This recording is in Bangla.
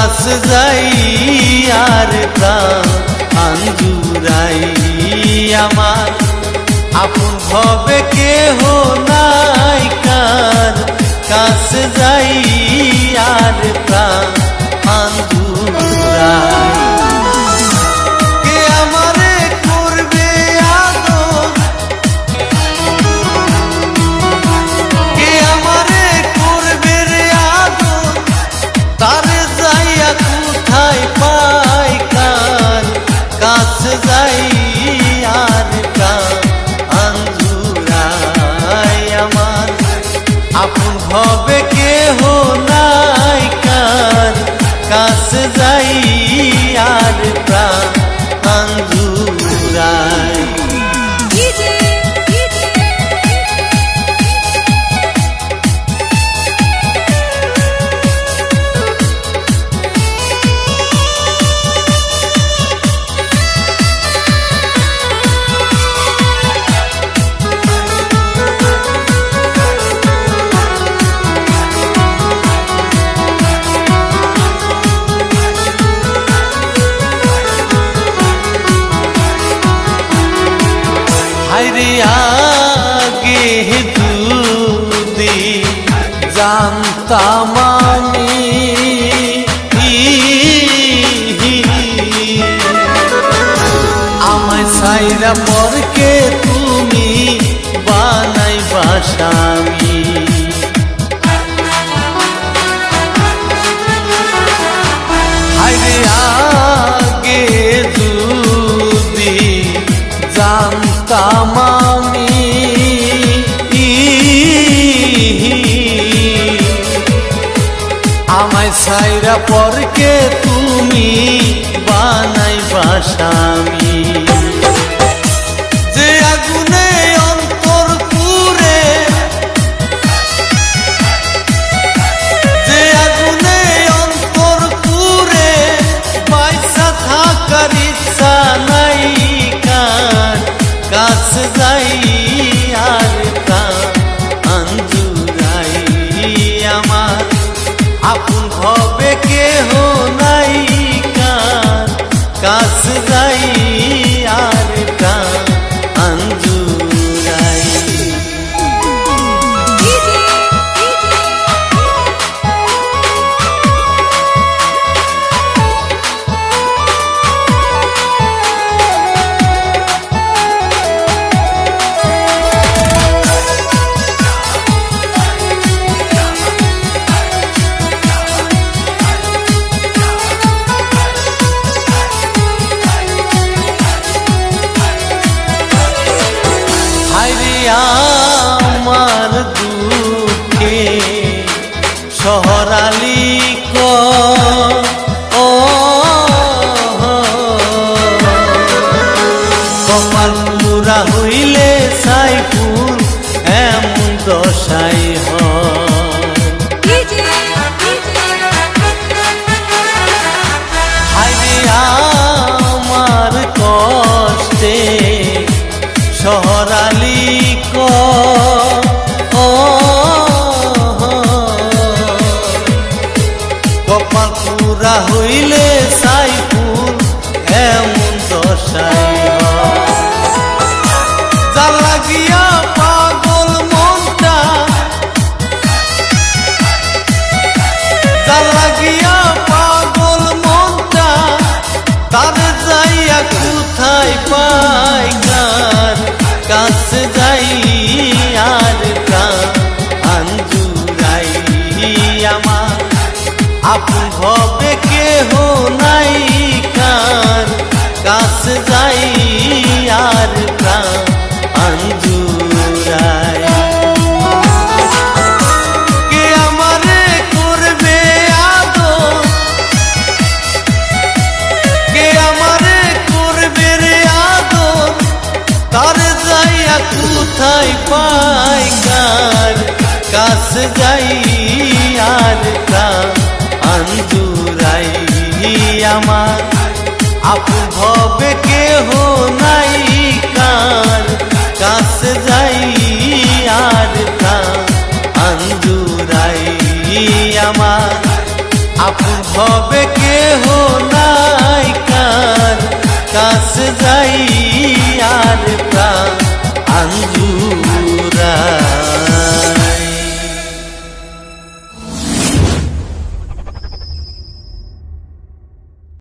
কাছ যাই আর প্রাণ জুড়াই আমার আপন ভবে কেহ নাই কার কাছ যাই আর প্রাণ জুড়াই কে আমারে করবে আদর কে আমারে করবে রে আদর তারে যাইয়া কোথায় পাই কার কাছ যাই আর প্রাণ জুড়াই আমার আপন ভবে কেহ নাই কার কাছ যাই আর প্রাণ জুড়াই হায়রে আগে যদি জানতাম আমি আমায় সাইরা পরকে তুমি বানাইবা স্বামী হায়রে আগে যদি জানতাম আমি আমায় সাইরা পরকে তুমি বানাইবা স্বামী যে আগুনে অন্তর পুরে যে আগুনে অন্তর পুরে পয়সা থাকার ইচ্ছা নাই কার কাছ যাই আর প্রাণ জুড়াই আমার আপন ভবে কেহ নাই কার কাছ যাই আর প্রাণ জুড়াই আমার দুঃখে শহরালি কপাল পুরা হইলে সাইফুল এমন দশাই হায়রে আমার কষ্টে শহরালি কপাল পুরা হইলে সাইফুল এমন দশাই যা লাগিয়া পাগল মনটা যা লাগিয়া পাগল মনটা তার যাইয়া কোথায় পাই কার কাছ যাই আর প্রাণ জুড়াই আমার আপন ভবে কেহ নাই কার কাছ যাই আর প্রাণ জুড়াই কে আমারে করবে আদর কে আমারে করবে রে আদর তার যাইয়া কোথায় পাই কার কাছ যাই আর প্রাণ জুড়াই আমার আপন ভবে কেহ নাই কার কাছ যাই আর প্রাণ জুড়াই আমার আপন ভবে কাছ যাই আর প্রাণ আঞ্জুরা